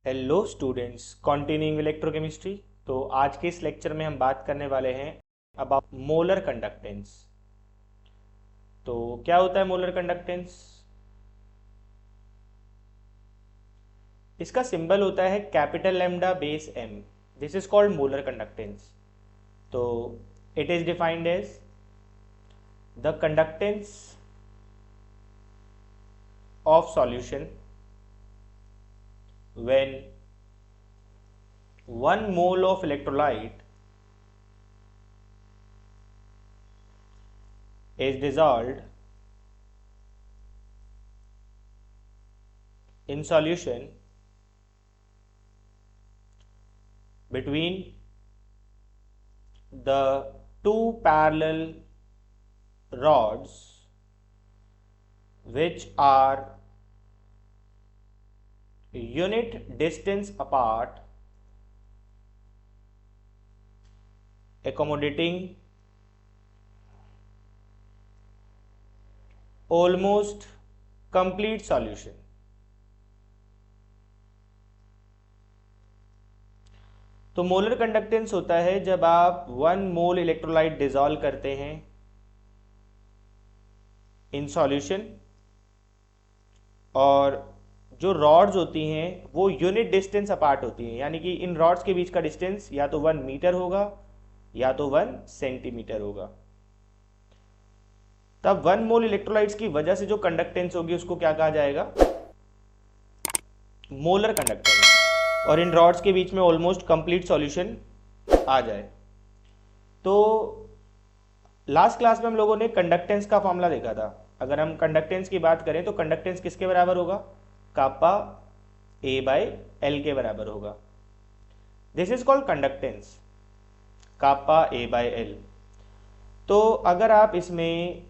Hello students, continuing electrochemistry. तो आज के इस लेक्चर में हम बात करने वाले हैं अबाउट मोलर कंडक्टेंस। तो क्या होता है मोलर कंडक्टेंस? इसका सिंबल होता है capital lambda base M. This is called molar conductance. तो it is defined as the conductance of solution when 1 mole of electrolyte is dissolved in solution between the two parallel rods which are unit distance apart, accommodating almost complete solution। तो molar conductance होता है जब आप 1 मोल electrolyte dissolve करते हैं in solution, और जो rods होती हैं वो यूनिट डिस्टेंस अपार्ट होती हैं, यानी कि इन रॉड्स के बीच का डिस्टेंस या तो 1 मीटर होगा या तो 1 सेंटीमीटर होगा। तब 1 मोल इलेक्ट्रोलाइट्स की वजह से जो कंडक्टेंस होगी उसको क्या कहा जाएगा? Molar conductance. और इन रॉड्स के बीच में ऑलमोस्ट कंप्लीट सॉल्यूशन आ जाए। तो लास्ट क्लास में हम लोगों ने कंडक्टेंस का फॉर्मूला देखा था। अगर हम कंडक्टेंस की बात करें तो कंडक्टेंस किसके बराबर होगा? कापा ए बाय एल के बराबर होगा। This is called conductance, kappa A by L. तो अगर आप इसमें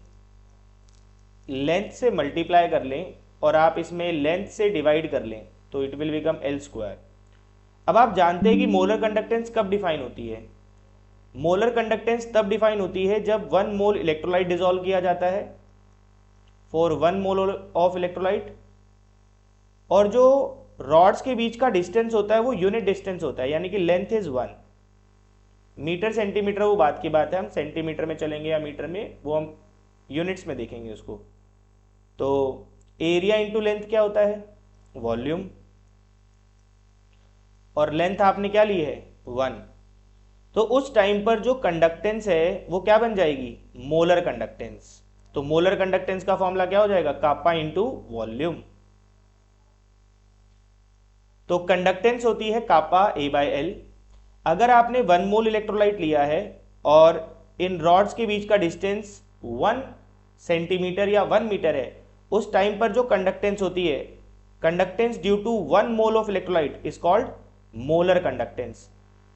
लेंथ से मल्टीप्लाई कर लें और आप इसमें लेंथ से डिवाइड कर लें तो it will become L square. अब आप जानते हैं कि मोलर कंडक्टेंस कब डिफाइन होती है? मोलर कंडक्टेंस तब डिफाइन होती है जब 1 मोल इलेक्ट्रोलाइट डिसॉल्व किया जाता है फॉर 1 मोल ऑफ इलेक्ट्रोलाइट, और जो रॉड्स के बीच का डिस्टेंस होता है वो यूनिट डिस्टेंस होता है, यानी कि लेंथ इज 1 मीटर। सेंटीमीटर वो बात की बात है, हम सेंटीमीटर में चलेंगे या मीटर में, वो हम यूनिट्स में देखेंगे उसको। तो एरिया इंटू लेंथ क्या होता है? वॉल्यूम। और लेंथ आपने क्या ली है? 1। तो उस टाइम पर जो कंडक्टेंस है वो क्या बन जाएगी? Molar conductance. तो मोलर कंडक्टेंस का फॉर्मूला क्या हो जाएगा? कापा इंटू वॉल्यूम। तो कंडक्टेंस होती है कापा ए बाय एल। अगर आपने 1 मोल इलेक्ट्रोलाइट लिया है और इन रॉड्स के बीच का डिस्टेंस 1 सेंटीमीटर या 1 मीटर है, उस टाइम पर जो कंडक्टेंस होती है, conductance due to 1 mole of electrolyte is called molar conductance.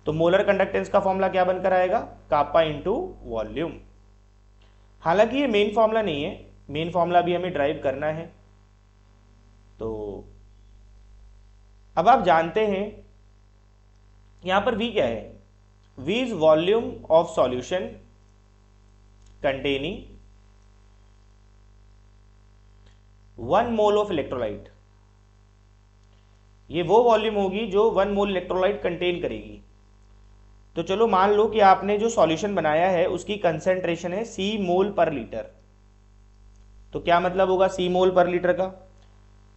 तो मोलर कंडक्टेंस का फॉर्मूला क्या बनकर आएगा? Kappa into volume. हालांकि ये मेन फॉर्मूला नहीं है, मेन फॉर्मूला भी हमें ड्राइव करना है। तो अब आप जानते हैं यहां पर V क्या है? V is volume of solution containing 1 mole of electrolyte. ये वो वॉल्यूम होगी जो 1 मोल इलेक्ट्रोलाइट कंटेन करेगी। तो चलो मान लो कि आपने जो सॉल्यूशन बनाया है उसकी कंसेंट्रेशन है C मोल पर लीटर। तो क्या मतलब होगा C मोल पर लीटर का?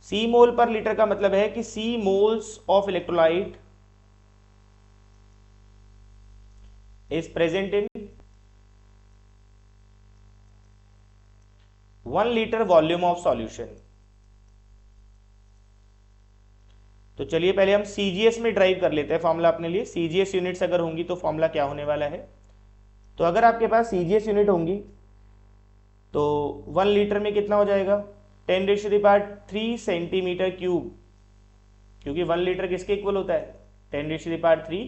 C मोल पर लीटर का मतलब है कि C moles of electrolyte is present in 1 liter volume of solution। तो चलिए पहले हम CGS में ड्राइव कर लेते हैं फॉर्मूला अपने लिए। CGS यूनिट्स अगर होंगी तो फॉर्मूला क्या होने वाला है? तो अगर आपके पास CGS यूनिट होंगी तो 1 लीटर में कितना हो जाएगा? 10³ सेंटीमीटर क्यूब, क्योंकि 1 लीटर किसके इक्वल होता है? 10³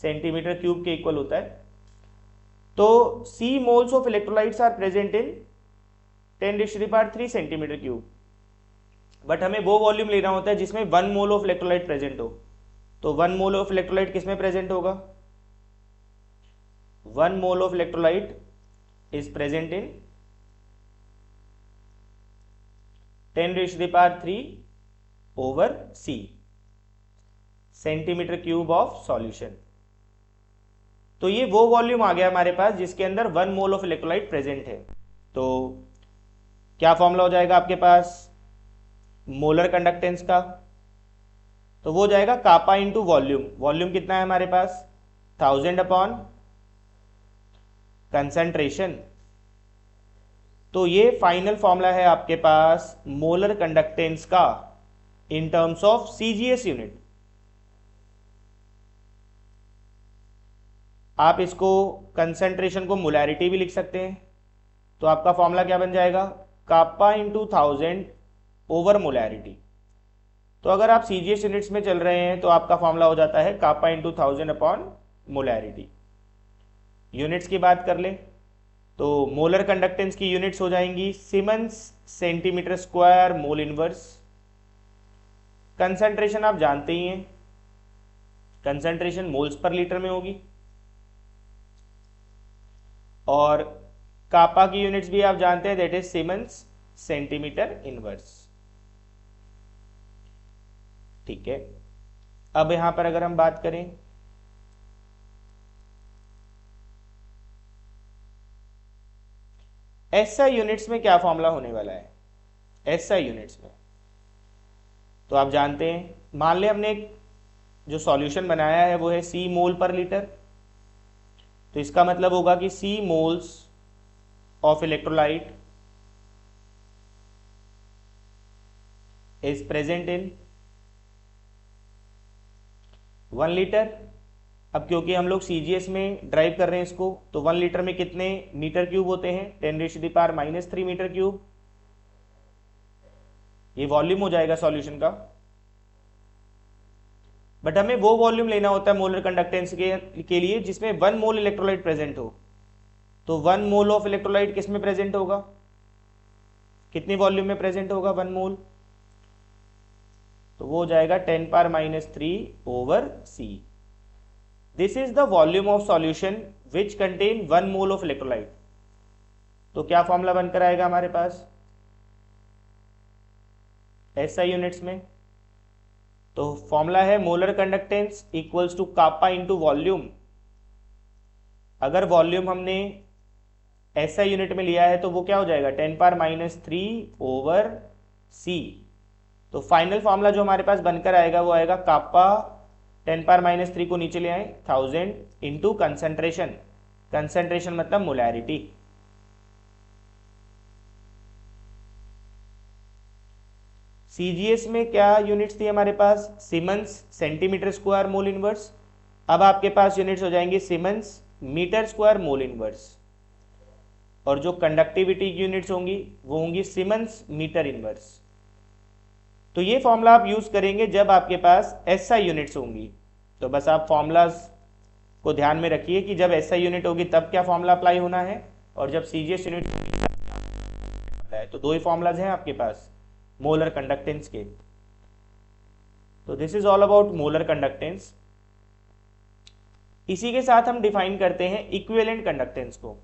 सेंटीमीटर क्यूब के इक्वल होता है। तो C moles of electrolytes are present in 10³ centimetre cube, but हमें वो वॉल्यूम लेना होता है जिसमें 1 मोल ऑफ इलेक्ट्रोलाइट प्रेजेंट हो। तो 1 मोल ऑफ इलेक्ट्रोलाइट किसमें प्रेजेंट होगा? 1 mole of electrolyte is present in 10³ over C। Centimetre cube of solution. तो ये वो वॉल्यूम आ गया हमारे पास जिसके अंदर 1 मोल ऑफ इलेक्ट्रोलाइट प्रेजेंट है। तो क्या फॉर्मूला हो जाएगा आपके पास मोलर कंडक्टेंस का? तो वो हो जाएगा कापा इंटू वॉल्यूम। वॉल्यूम कितना है हमारे पास? 1000 अपॉन कंसंट्रेशन। तो ये फाइनल फॉर्मूला है आपके पास मोलर कंडक्टेंस का in terms of CGS unit. आप इसको कंसंट्रेशन को मोलैरिटी भी लिख सकते हैं। तो आपका फॉर्मूला क्या बन जाएगा? Kappa into 1000 over molarity. तो अगर आप सीजीएस यूनिट्स में चल रहे हैं तो आपका फॉर्मूला हो जाता है kappa into 1000 upon molarity. Units की बात कर ले तो मोलर कंडक्टेंस की यूनिट्स हो जाएंगी siemens centimetre square mole inverse. Concentration आप जानते ही हैं, कंसंट्रेशन मोल्स पर लीटर में होगी। और कापा की यूनिट्स भी आप जानते हैं, that is siemens centimetre inverse. ठीक है, अब यहां पर अगर हम बात करें एसआई यूनिट्स में क्या फॉर्मूला होने वाला है? एसआई यूनिट्स में तो आप जानते हैं, मान ले हमने जो सॉल्यूशन बनाया है वो है सी मोल पर लीटर। तो इसका मतलब होगा कि C moles of electrolyte is present in 1 litre. अब क्योंकि हम लोग सीजीएस में ड्राइव कर रहे हैं इसको, तो 1 लीटर में कितने मीटर क्यूब होते हैं? 10⁻³ मीटर क्यूब। ये वॉल्यूम हो जाएगा सॉल्यूशन का। बट हमें वो वॉल्यूम लेना होता है मोलर कंडक्टेंस के लिए जिसमें 1 मोल इलेक्ट्रोलाइट प्रेजेंट हो। तो 1 मोल ऑफ इलेक्ट्रोलाइट किस में प्रेजेंट होगा? कितनी वॉल्यूम में प्रेजेंट होगा 1 मोल? तो वो हो जाएगा 10⁻³ over C. This is the volume of solution which contain 1 mole of electrolyte. तो क्या फॉर्मूला बनकर आएगा हमारे पास एसआई यूनिट्स में? तो फॉर्मूला है molar conductance equals to kappa into volume. अगर वॉल्यूम हमने एसआई यूनिट में लिया है तो वो क्या हो जाएगा? 10⁻³ ओवर सी। तो फाइनल फॉर्मूला जो हमारे पास बनकर आएगा वो आएगा कापा 10⁻³ को नीचे ले आए 1000 इंटू कंसंट्रेशन। कंसंट्रेशन मतलब मोलैरिटी। सीजीएस में क्या यूनिट्स थी हमारे पास? Siemens centimetre square mole inverse. अब आपके पास यूनिट्स हो जाएंगे siemens metre square mole inverse. और जो कंडक्टिविटी की यूनिट्स होंगी वो होंगी सीमेंस मीटर इनवर्स। तो ये फॉर्मूला आप यूज करेंगे जब आपके पास एसआई यूनिट्स होंगी। तो बस आप फॉर्मूलाज को ध्यान में रखिए कि जब एसआई यूनिट होगी तब क्या फॉर्मूला अप्लाई होना है, और जब सीजीएस यूनिट है तो 2 ही फॉर्मूलाज हैं आपके पास मोलर कंडक्टेंस के। तो this is all about molar conductance. इसी के साथ हम डिफाइन करते हैं इक्विवेलेंट कंडक्टेंस को।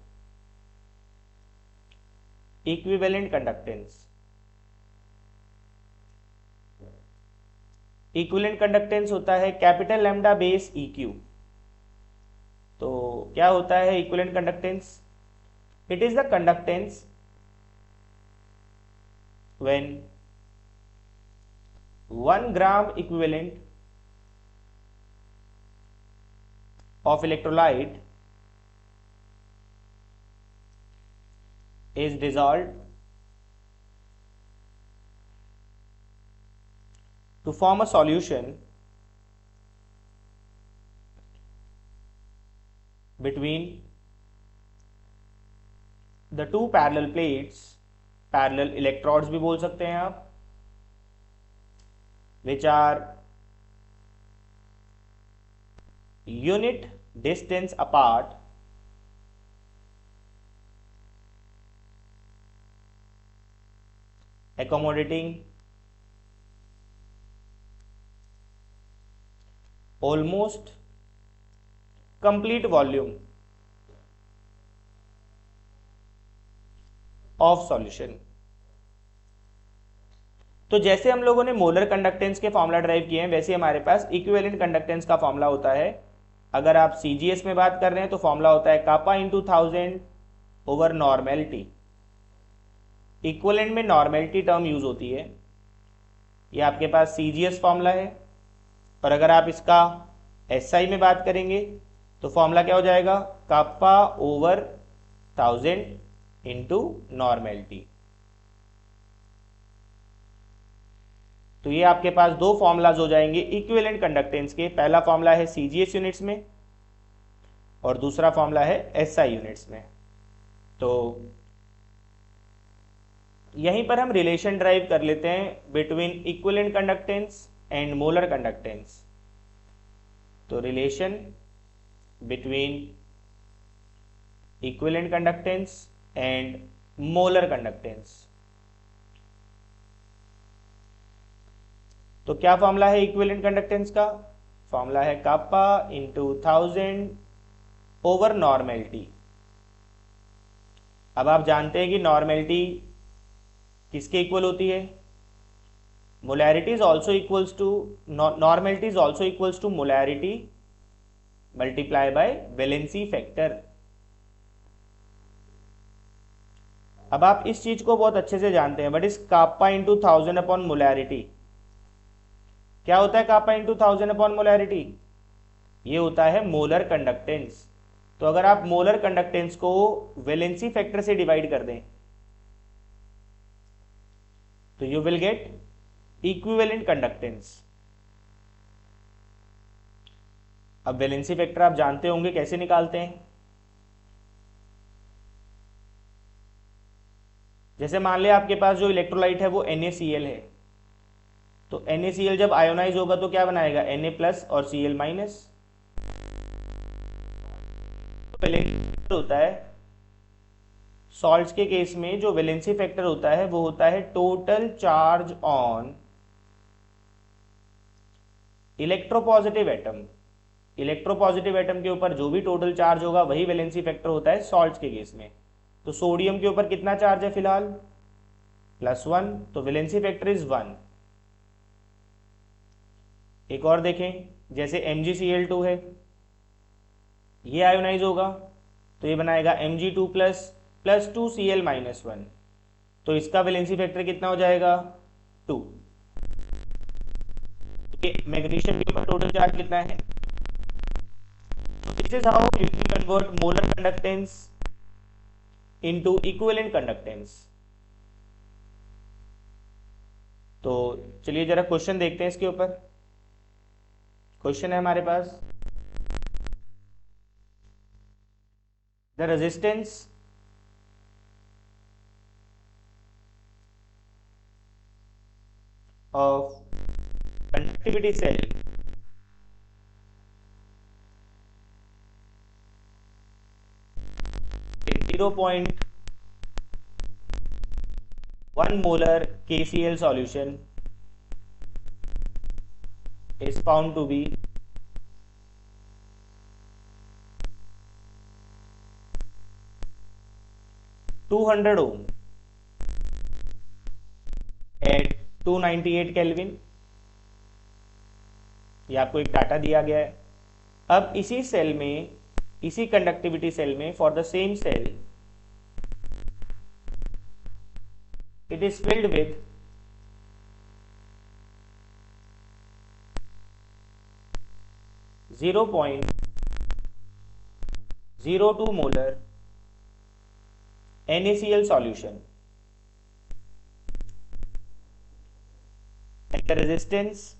इक्विवेलेंट कंडक्टेंस, इक्विवेलेंट कंडक्टेंस होता है कैपिटल लैम्डा बेस EQ। तो क्या होता है equivalent conductance? It is the conductance when 1 gram equivalent of electrolyte is dissolved to form a solution between the 2 parallel plates, parallel electrodes भी बोल सकते हैं आप, which are unit distance apart, accommodating almost complete volume of solution. तो जैसे हम लोगों ने मोलर कंडक्टेंस के फॉर्मूला ड्राइव किए हैं, वैसे हमारे पास इक्विवेलेंट कंडक्टेंस का फॉर्मूला होता है। अगर आप सीजीएस में बात कर रहे हैं तो फॉर्मूला होता है kappa into 1000 over normality. Equivalent में नॉर्मेलिटी टर्म यूज होती है, ये आपके पास सीजीएस फॉर्मूला है। और अगर आप इसका एसआई में बात करेंगे तो फॉर्मूला क्या हो जाएगा, कापा ओवर 1000 इंटू नॉर्मेलिटी। तो ये आपके पास दो फॉर्मूलाज हो जाएंगे इक्विवेलेंट कंडक्टेंस के। पहला फॉर्मूला है सीजीएस यूनिट्स में और दूसरा फॉर्मूला है एसआई यूनिट्स में। तो यहीं पर हम रिलेशन ड्राइव कर लेते हैं between equivalent conductance and molar conductance. तो relation between equivalent conductance and molar conductance. तो क्या फॉर्मूला है इक्विवेलेंट कंडक्टेंस का, फॉर्मूला है कापा इंटू 1000 ओवर नॉर्मेलिटी। अब आप जानते हैं कि नॉर्मेलिटी किसके इक्वल होती है, molarity is also equals to, normality is also equals to molarity multiply by valency factor. अब आप इस चीज को बहुत अच्छे से जानते हैं, बट इस कापा इंटू 1000 अपॉन मोलैरिटी क्या होता है, कापा इंटू 1000 अपॉन मोलैरिटी, ये होता है मोलर कंडक्टेंस। तो अगर आप मोलर कंडक्टेंस को वैलेंसी फैक्टर से डिवाइड कर दें तो you will gate equivalent conductance. अब वैलेंसी फैक्टर आप जानते होंगे कैसे निकालते हैं। जैसे मान लिया आपके पास जो इलेक्ट्रोलाइट है वो NaCl है, तो NaCl जब आयोनाइज होगा तो क्या बनाएगा, Na प्लस और Cl माइनस। होता है सॉल्ट्स के केस में जो वैलेंसी फैक्टर होता है वो होता है total charge on electropositive atom. Electropositive atom के ऊपर जो भी टोटल चार्ज होगा वही वैलेंसी फैक्टर होता है सॉल्ट्स के केस में। तो सोडियम के ऊपर कितना चार्ज है फिलहाल, +1, तो वैलेंसी फैक्टर इज 1। एक और देखें, जैसे MgCl2 है, ये आयोनाइज होगा तो ये बनाएगा Mg2 प्लस 2Cl -1, तो इसका वैलेंसी फैक्टर कितना हो जाएगा, 2। मैग्नीशियम के ऊपर टोटल चार्ज कितना है। This is how you can convert molar conductance into equivalent conductance. तो चलिए जरा क्वेश्चन देखते हैं इसके ऊपर। क्वेश्चन है हमारे पास, the resistance of conductivity cell in 0.1 molar KCl solution is found to be 200 ohm at 298 kelvin. ये आपको एक डाटा दिया गया है। अब इसी सेल में, इसी कंडक्टिविटी सेल में, for the same cell it is filled with 0.02 molar NaCl solution and the resistance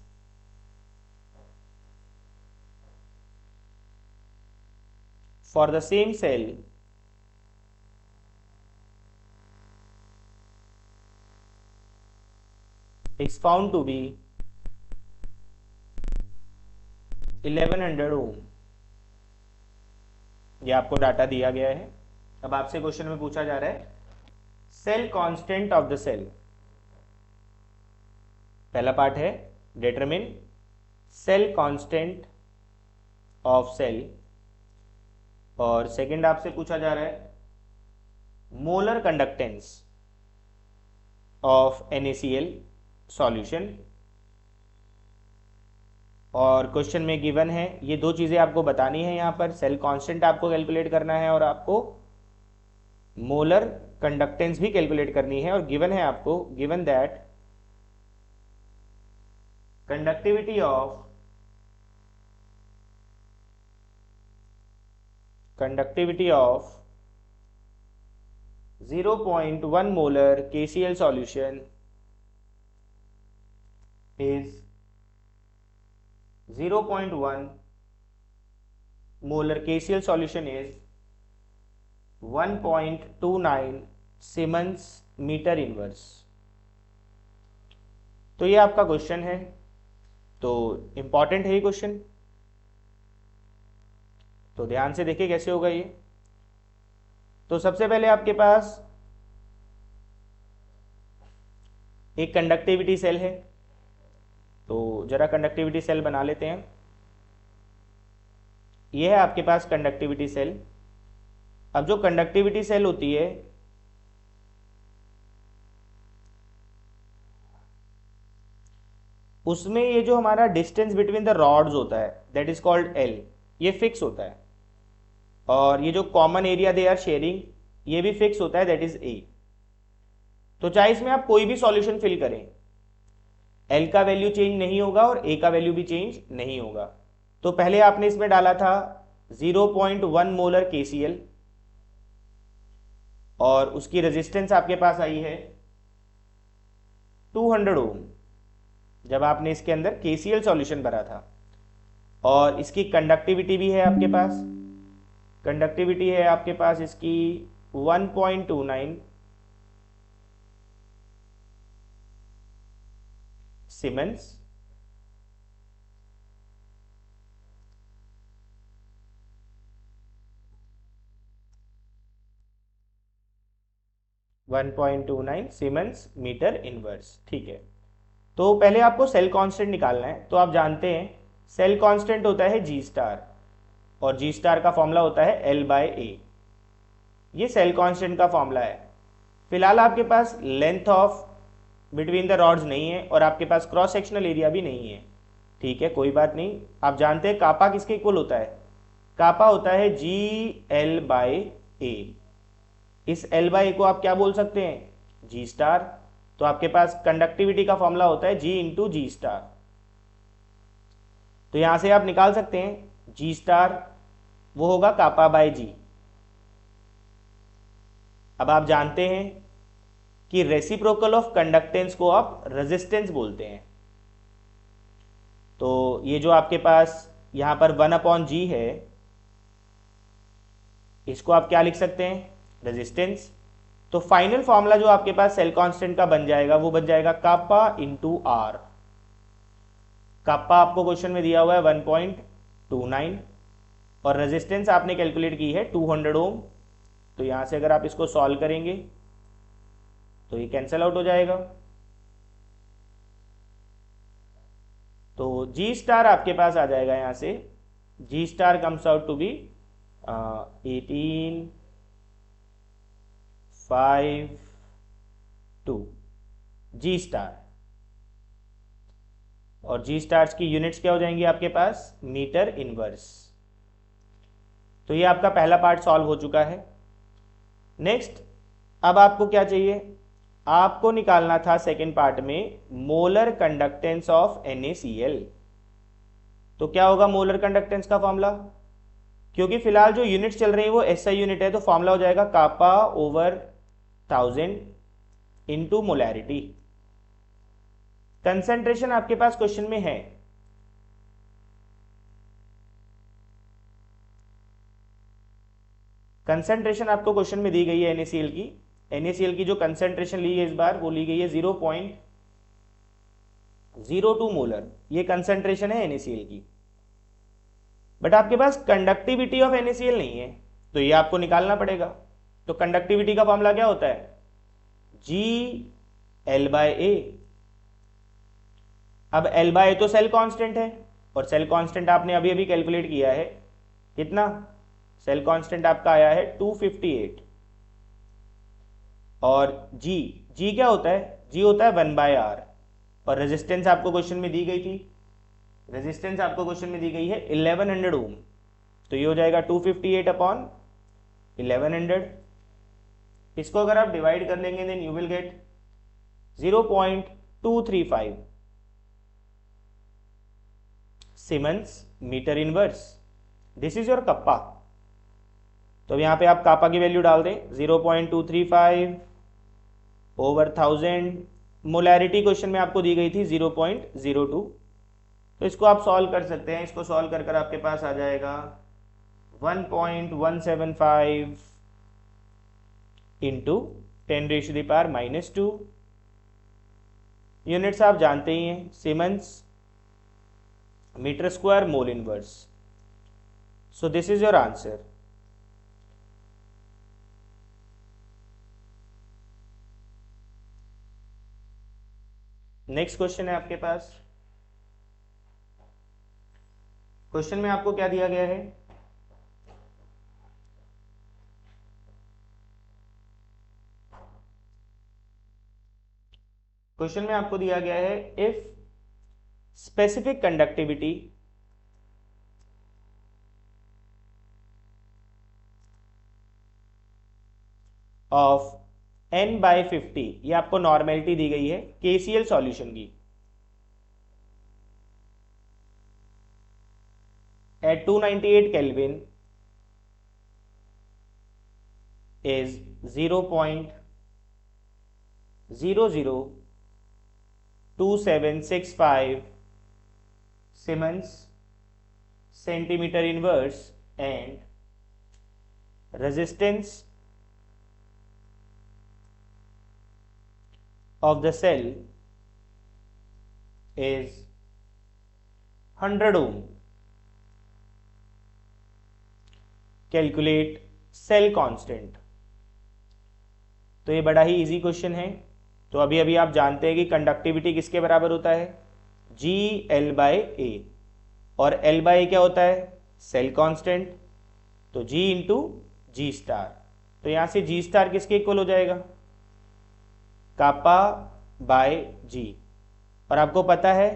for the same cell is found to be 1100 ohm। ये आपको डाटा दिया गया है। अब आपसे क्वेश्चन में पूछा जा रहा है cell constant of the cell. पहला पार्ट है determine cell constant of cell, और सेकंड आपसे पूछा जा रहा है molar conductance of NaCl, solution. और क्वेश्चन में गिवन है ये दो चीज़ें आपको बतानी है, यहाँ पर सेल कांस्टेंट आपको कैलकुलेट करना है और आपको मोलर कंडक्टेंस भी कैलकुलेट करनी है। और गिवन है आपको, given that conductivity of 0.1 molar KCl solution is 0.1 molar KCl solution is 1.29 siemens metre inverse. तो ये आपका क्वेश्चन है, तो इंपॉर्टेंट है ये क्वेश्चन, तो ध्यान से देखिए कैसे होगा ये। तो सबसे पहले आपके पास एक कंडक्टिविटी सेल है, तो जरा कंडक्टिविटी सेल बना लेते हैं। ये है आपके पास कंडक्टिविटी सेल। अब जो कंडक्टिविटी सेल होती है उसमें ये जो हमारा डिस्टेंस बिटवीन द रॉड्स होता है दैट इज कॉल्ड एल, ये फिक्स होता है। और ये जो common area they are sharing ये भी फिक्स होता है दैट इज ए। तो चाहे इसमें आप कोई भी सॉल्यूशन फिल करें, एल का वैल्यू चेंज नहीं होगा और ए का वैल्यू भी चेंज नहीं होगा। तो पहले आपने इसमें डाला था 0.1 मोलर KCl और उसकी रेजिस्टेंस आपके पास आई है 200 ओम जब आपने इसके अंदर KCl सॉल्यूशन भरा था। और इसकी कंडक्टिविटी भी है आपके पास, कंडक्टिविटी है आपके पास इसकी 1.29 सीमेंस। सीमेंस मीटर इनवर्स, ठीक है। तो पहले आपको सेल कांस्टेंट निकालना है। तो आप जानते हैं सेल कांस्टेंट होता है G स्टार और G स्टार का फॉर्मूला होता है L/A। ये सेल कांस्टेंट का फॉर्मूला है। फिलहाल आपके पास length of between the rods नहीं है और आपके पास क्रॉस सेक्शनल एरिया भी नहीं है, ठीक है, कोई बात नहीं। आप जानते हैं कापा किसके इक्वल होता है, कापा होता है GL/A। इस L/A को आप क्या बोल सकते हैं, G स्टार। तो आपके पास कंडक्टिविटी का फॉर्मूला होता है G इंटू G स्टार। तो यहां से आप निकाल सकते हैं G स्टार वो होगा कापा बाय G। अब आप जानते हैं कि रेसिप्रोकल ऑफ कंडक्टेंस को आप रेजिस्टेंस बोलते हैं। तो ये जो आपके पास यहां पर 1/G है इसको आप क्या लिख सकते हैं, रेजिस्टेंस। तो फाइनल फॉर्मूला जो आपके पास सेल कांस्टेंट का बन जाएगा वो बन जाएगा कापा इंटू आर। कापा आपको क्वेश्चन में दिया हुआ है 1.29 और रेजिस्टेंस आपने कैलकुलेट की है 200 ओम। तो यहां से अगर आप इसको सॉल्व करेंगे तो ये कैंसल आउट हो जाएगा। तो G स्टार आपके पास आ जाएगा, यहां से G star comes out to be 1852 G star. और G स्टार्स की यूनिट्स क्या हो जाएंगी आपके पास, मीटर इनवर्स। तो ये आपका पहला पार्ट सॉल्व हो चुका है। नेक्स्ट अब आपको क्या चाहिए, आपको निकालना था सेकेंड पार्ट में मोलर कंडक्टेंस ऑफ NaCl। तो क्या होगा मोलर कंडक्टेंस का फॉर्मूला, क्योंकि फिलहाल जो यूनिट्स चल रही है वो SI यूनिट है, तो फॉर्मूला हो जाएगा कापा ओवर 1000 इंटू मोलैरिटी। कंसेंट्रेशन आपके पास क्वेश्चन में है, कंसेंट्रेशन आपको क्वेश्चन में दी गई है NaCl की। NaCl की जो कंसेंट्रेशन ली है इस बार वो ली गई है 0.02 मोलर, ये कंसेंट्रेशन है NaCl की। बट आपके पास कंडक्टिविटी ऑफ NaCl नहीं है, तो ये आपको निकालना पड़ेगा। तो कंडक्टिविटी का फॉर्मूला क्या होता है, GL/A। अब L/A तो सेल कांस्टेंट है और सेल कांस्टेंट आपने अभी अभी कैलकुलेट किया है, कितना, सेल कांस्टेंट आपका आया है 258। और G क्या होता है, G होता है 1/R। और रेजिस्टेंस आपको क्वेश्चन में दी गई थी, रेजिस्टेंस आपको क्वेश्चन में दी गई है 1100 ओम, तो ये हो जाएगा 258 अपॉन 1100। इसको अगर आप डिवाइड कर लेंगे then you will get 0.235 siemens metre inverse. This is your kappa. तो अब यहां पे आप कापा की वैल्यू डाल दें 0.235 ओवर 1000। मोलैरिटी क्वेश्चन में आपको दी गई थी 0.02। तो इसको आप सॉल्व कर सकते हैं। इसको सॉल्व कर कर आपके पास आ जाएगा 1.175 इंटू 10⁻⁻²। यूनिट्स आप जानते ही हैं, siemens metre square mole inverse. So this is your answer. Next question है आपके पास। क्वेश्चन में आपको क्या दिया गया है, क्वेश्चन में आपको दिया गया है if specific conductivity of n/50, ये आपको नॉर्मेलिटी दी गई है केसीएल सॉल्यूशन की, at 298 Kelvin is 0.002765 Siemens centimeter inverse and resistance of the cell is 100 ohm. Calculate cell constant. तो ये बड़ा ही इजी क्वेश्चन है। तो अभी अभी आप जानते हैं कि कंडक्टिविटी किसके बराबर होता है, G/L/A, और L/A क्या होता है, सेल कांस्टेंट। तो G इंटू जी स्टार। तो यहां से G स्टार किसके इक्वल हो जाएगा, कापा बाय जी। और आपको पता है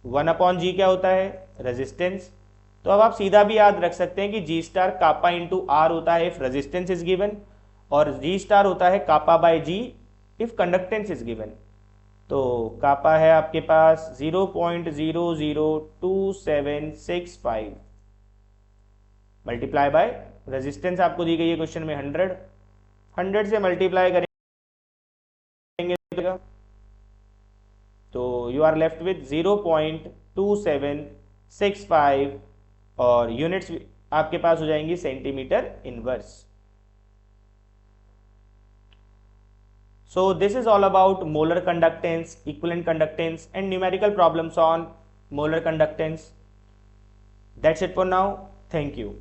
1/G क्या होता है, रेजिस्टेंस। तो अब आप सीधा भी याद रख सकते हैं कि जी स्टार कापा इंटू आर होता है इफ रेजिस्टेंस इज गिवन, और जी स्टार होता है kappa by G if conductance is given. तो कापा है आपके पास 0.00275 मल्टीप्लाई बाय रेजिस्टेंस आपको दी गई है क्वेश्चन में 100 से मल्टीप्लाई करेंगे तो यू आर लेफ्ट विथ 0.2765 और यूनिट्स आपके पास हो जाएंगी centimetre inverse. So this is all about molar conductance, equivalent conductance and numerical problems on molar conductance. That's it for now. Thank you.